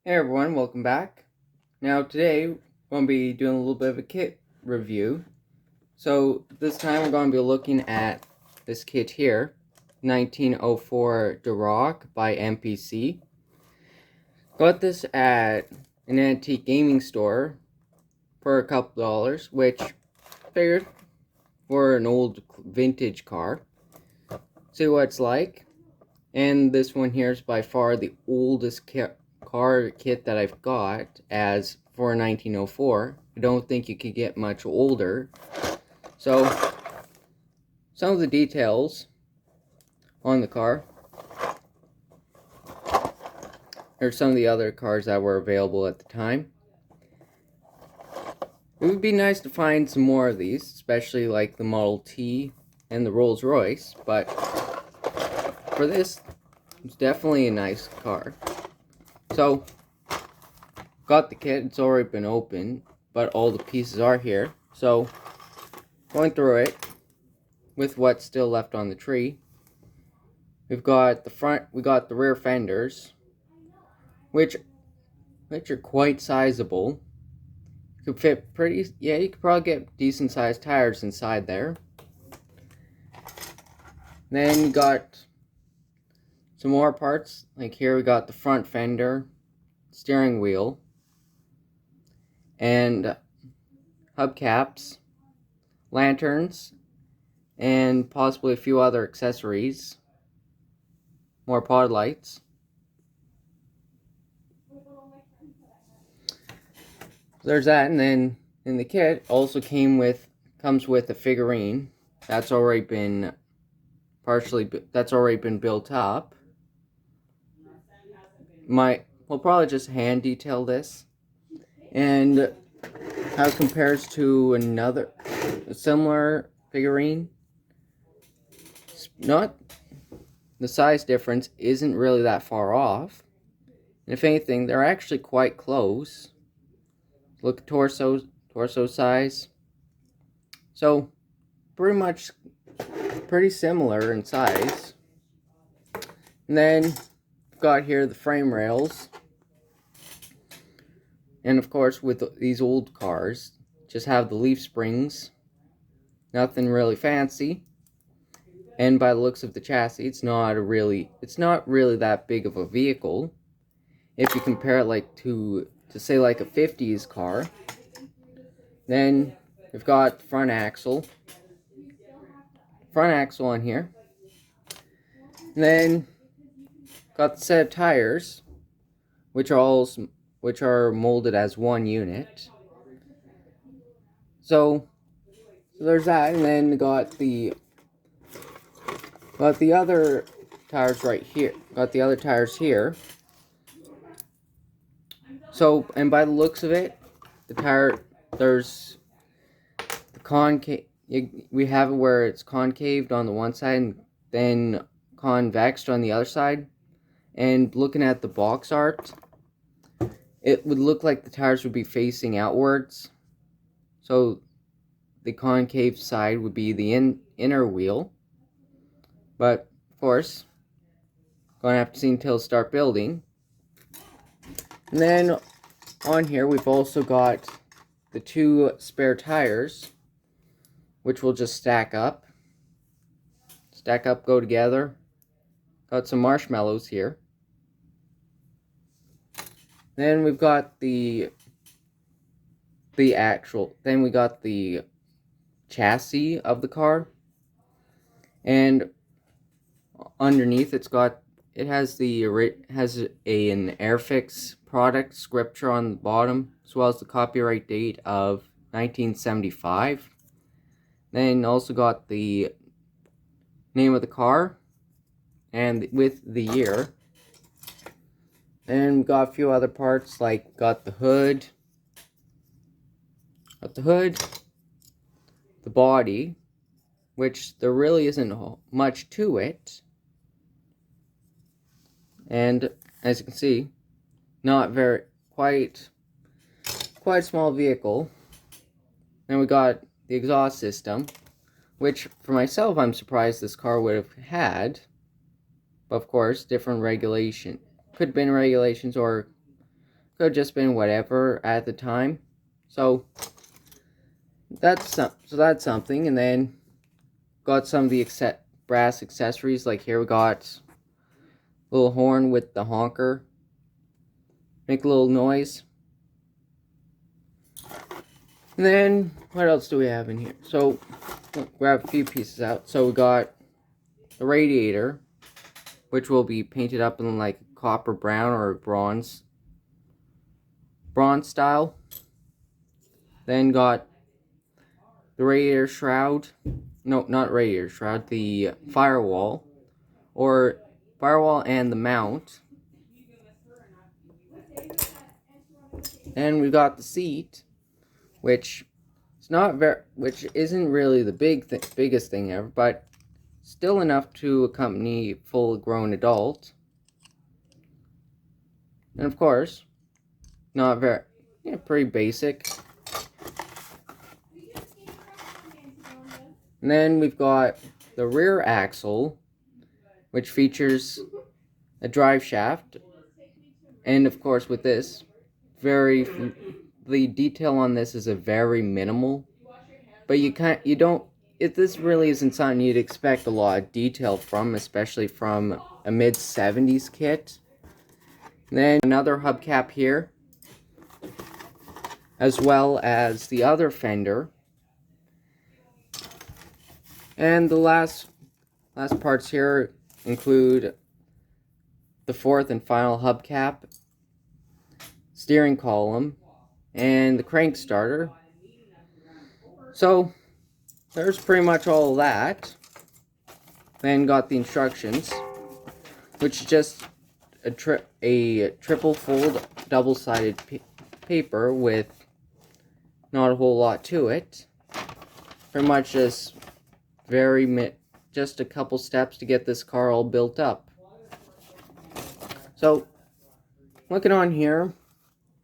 Hey everyone, welcome back. Now today we're going to be doing a little bit of a kit review. So this time we're going to be looking at this kit here, 1904 Darracq by MPC. Got this at an antique gaming store for a couple dollars, which figured for an old vintage car. See what it's like. And this one here is by far the oldest car kit that I've got, as for 1904. I don't think you could get much older. So, some of the details on the car. There's some of the other cars that were available at the time. It would be nice to find some more of these, especially like the Model T and the Rolls Royce, but for this, it's definitely a nice car. So, got the kit, it's already been opened, but all the pieces are here. So, going through it with what's still left on the tree. We've got the front, we got the rear fenders, which are quite sizable. You could fit you could probably get decent sized tires inside there. Then you got some more parts, like here we got the front fender, steering wheel, and hubcaps, lanterns, and possibly a few other accessories. More pod lights. There's that, and then in the kit also comes with a figurine that's already been built up. We'll probably just hand detail this and how it compares to a similar figurine. The size difference isn't really that far off. And if anything, they're actually quite close. Look at torso size. So, pretty similar in size. And then, we've got here the frame rails. And of course, with these old cars, just have the leaf springs. Nothing really fancy. And by the looks of the chassis, it's not really that big of a vehicle. If you compare it to say like a 50s car. Then we've got the front axle on here. And then got the set of tires, which are molded as one unit. So there's that, and then got the other tires right here. Got the other tires here. So, and by the looks of it, there's the concave. We have it where it's concaved on the one side and then convexed on the other side. And looking at the box art, it would look like the tires would be facing outwards. So the concave side would be the inner wheel. But, of course, going to have to see until start building. And then on here we've also got the two spare tires, which will just stack up, go together. Got some marshmallows here. Then we've got then we got the chassis of the car, and underneath it has an Airfix product scripture on the bottom, as well as the copyright date of 1975. Then also got the name of the car and with the year. And got a few other parts, like got the hood, the body, which there really isn't much to it. And as you can see, quite small vehicle. Then we got the exhaust system, which for myself I'm surprised this car would have had. But of course, different regulation. Could have been regulations, or Could have just been whatever at the time. So that's something. And then got some of the brass accessories. Like here we got a little horn with the honker. Make a little noise. And then what else do we have in here? So we'll grab a few pieces out. So we got the radiator, which will be painted up in like copper brown or bronze style. Then got the radiator shroud. No, not radiator shroud, the firewall and the mount. And we got the seat, which isn't really the biggest thing ever, but still enough to accompany a full-grown adult. And of course, not very, pretty basic. And then we've got the rear axle, which features a drive shaft. And of course, with this, the detail on this is a very minimal. But this really isn't something you'd expect a lot of detail from, especially from a mid-70s kit. And then another hubcap here, as well as the other fender. And the last parts here include the fourth and final hubcap, steering column, and the crank starter. So there's pretty much all of that. Then got the instructions, which is just a triple fold double-sided paper with not a whole lot to it. Pretty much just a couple steps to get this car all built up. So looking on here,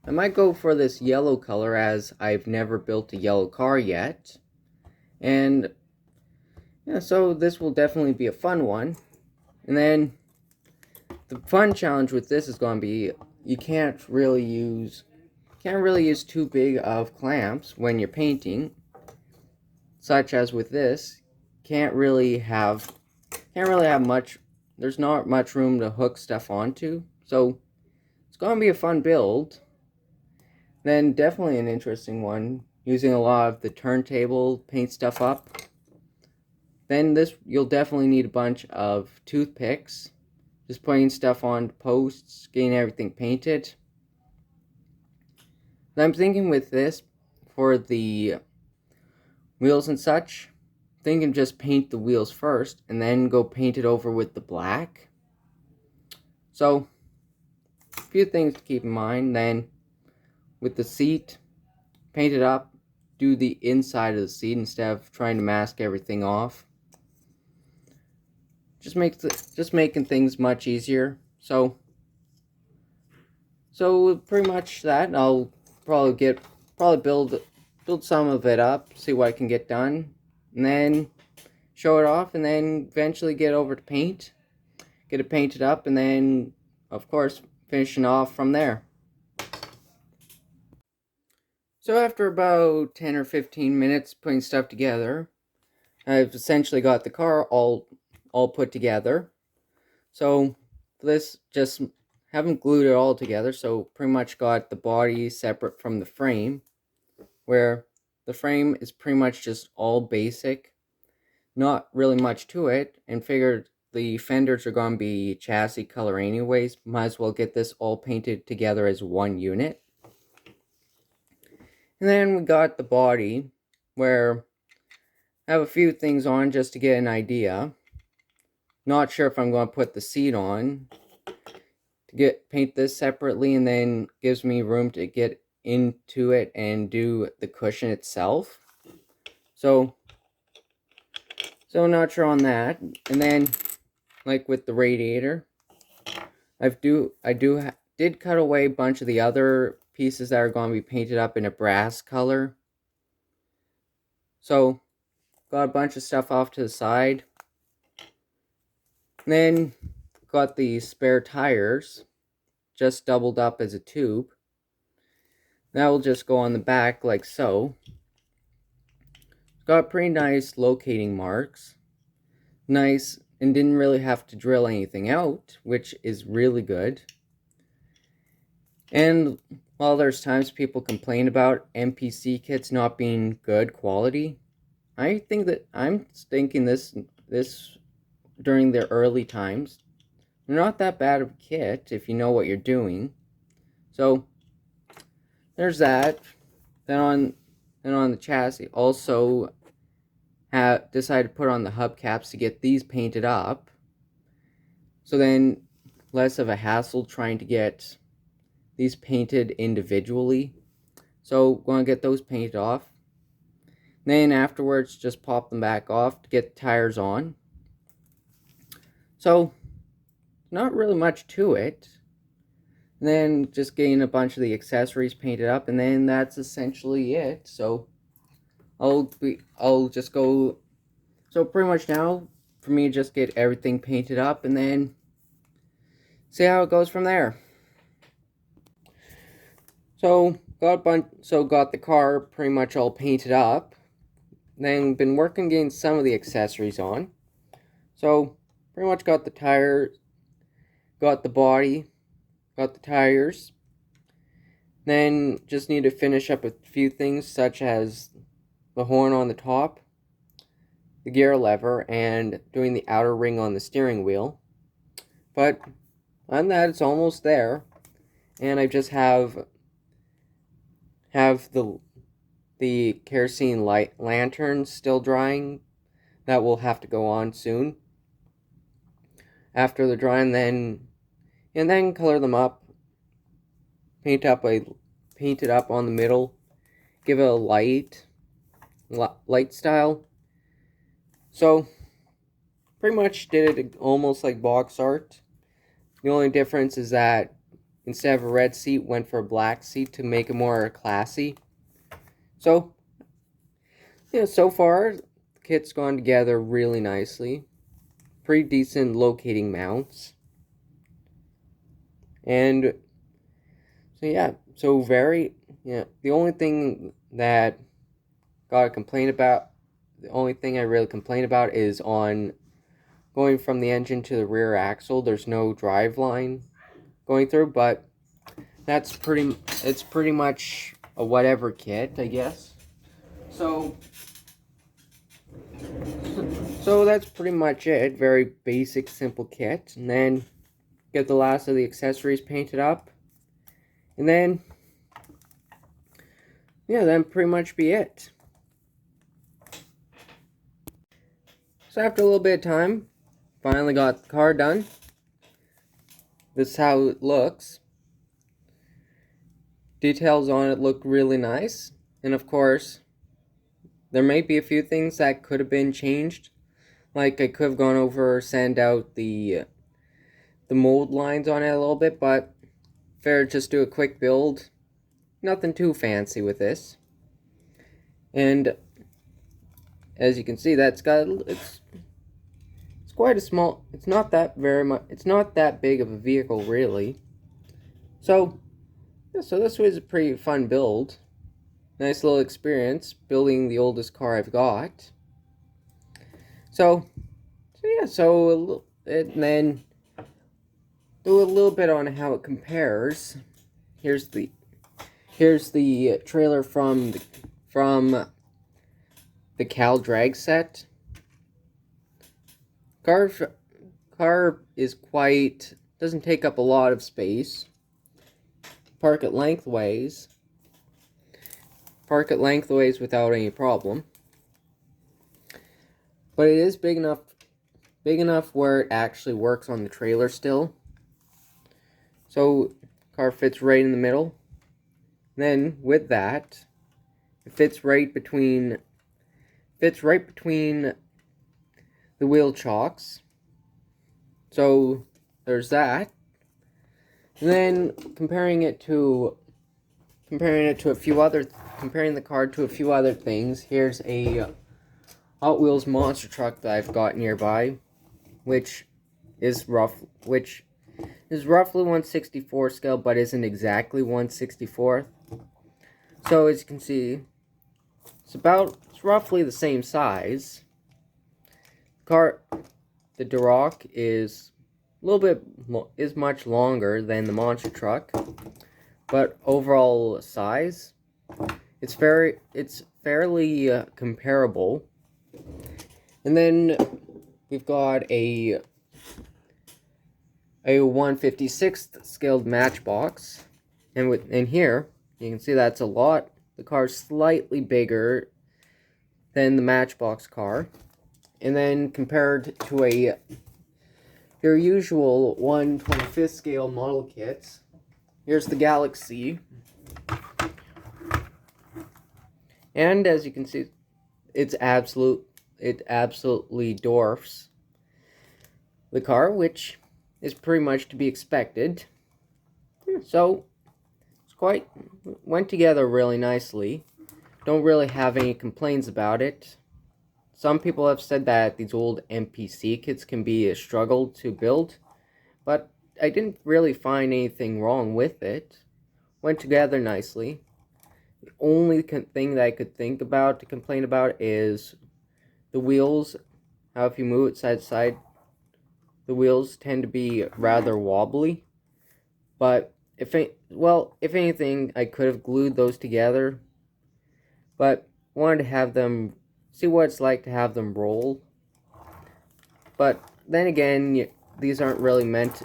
I might go for this yellow color as I've never built a yellow car yet. And yeah, so this will definitely be a fun one. And then the fun challenge with this is going to be you can't really use too big of clamps when you're painting, such as with this. Can't really have much. There's not much room to hook stuff onto, so it's going to be a fun build. Then definitely an interesting one, using a lot of the turntable, paint stuff up. Then you'll definitely need a bunch of toothpicks, just putting stuff on posts, getting everything painted. Then I'm thinking with this, for the wheels and such, thinking just paint the wheels first, and then go paint it over with the black. So, a few things to keep in mind. Then, with the seat, paint it up, do the inside of the seat instead of trying to mask everything off. Just making things much easier. So pretty much that. I'll probably build some of it up, see what I can get done, and then show it off, and then eventually get over to paint, get it painted up, and then of course finishing off from there. So after about 10 or 15 minutes putting stuff together, I've essentially got the car all put together. So this, just haven't glued it all together, so pretty much got the body separate from the frame, where the frame is pretty much just all basic, not really much to it, and figured the fenders are going to be chassis color anyways, might as well get this all painted together as one unit. And then we got the body, where I have a few things on just to get an idea. Not sure if I'm going to put the seat on to paint this separately, and then gives me room to get into it and do the cushion itself. So not sure on that. And then, like with the radiator, I did cut away a bunch of the other pieces that are going to be painted up in a brass color. So got a bunch of stuff off to the side. And then got the spare tires just doubled up as a tube. That will just go on the back like so. It's got pretty nice locating marks. Nice, and didn't really have to drill anything out, which is really good. And while there's times people complain about MPC kits not being good quality, I'm thinking this during the early times, they're not that bad of a kit if you know what you're doing. So there's that. Then on the chassis, also decided to put on the hubcaps to get these painted up. So then less of a hassle trying to get these painted individually. So going to get those painted off. Then afterwards just pop them back off to get the tires on. So not really much to it. And then just getting a bunch of the accessories painted up, and then that's essentially it. So I'll just go. So pretty much now for me, just get everything painted up and then see how it goes from there. So got the car pretty much all painted up. Then been working getting some of the accessories on. So pretty much got the tires, got the body, got the tires. Then just need to finish up a few things such as the horn on the top, the gear lever, and doing the outer ring on the steering wheel. But on that, it's almost there. And I just have the kerosene light lanterns still drying. That will have to go on soon. After the drying, then color them up. Paint it up on the middle. Give it a light style. So pretty much did it almost like box art. The only difference is that instead of a red seat, went for a black seat to make it more classy. So yeah, so far the kit's gone together really nicely. Pretty decent locating mounts. And so yeah, the only thing that the only thing I really complain about is on going from the engine to the rear axle. There's no drive line going through, but it's pretty much a whatever kit, I guess. So that's pretty much it. Very basic, simple kit. And then get the last of the accessories painted up. And then, yeah, then pretty much be it. So after a little bit of time, finally got the car done. This is how it looks. Details on it look really nice. And of course, there may be a few things that could have been changed. Like I could have gone over, sand out the mold lines on it a little bit, but fair just do a quick build. Nothing too fancy with this. And as you can see, it's quite a small, it's not that big of a vehicle really. So this was a pretty fun build. Nice little experience building the oldest car I've got. And then do a little bit on how it compares. Here's the trailer from the Cal drag set. Car is doesn't take up a lot of space. Park it lengthways without any problem. But it is big enough where it actually works on the trailer still. So car fits right in the middle. Then with that, it fits right between the wheel chocks. So there's that. And then comparing the car to a few other things. Here's a Hot Wheels monster truck that I've got nearby, which is roughly 1/64 scale, but isn't exactly 1/64. So as you can see, it's roughly the same size. The Darracq is much longer than the monster truck, but overall size, it's fairly comparable. And then we've got a 1/56th scaled matchbox, and in here you can see that's a lot. The car's slightly bigger than the matchbox car, and then compared to your usual 1/25th scale model kits, here's the Galaxy, and as you can see, it absolutely dwarfs the car, which is pretty much to be expected. So went together really nicely. Don't really have any complaints about it. Some people have said that these old MPC kits can be a struggle to build, but I didn't really find anything wrong with it. Went together nicely. The only thing that I could think about to complain about is the wheels. How if you move it side to side, the wheels tend to be rather wobbly. But if anything, I could have glued those together. But wanted to have them see what it's like to have them roll. But then again, these aren't really meant.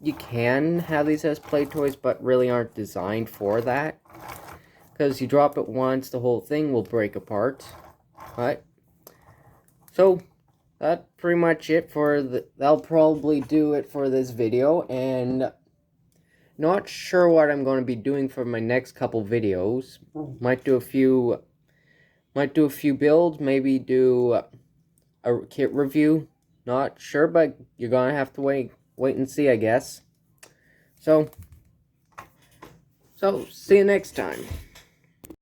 You can have these as play toys, but really aren't designed for that. Because you drop it once, the whole thing will break apart. Right? So that's pretty much it that'll probably do it for this video, and not sure what I'm going to be doing for my next couple videos. Might do a few builds, maybe do a kit review. Not sure, but you're going to have to wait and see, I guess. So see you next time.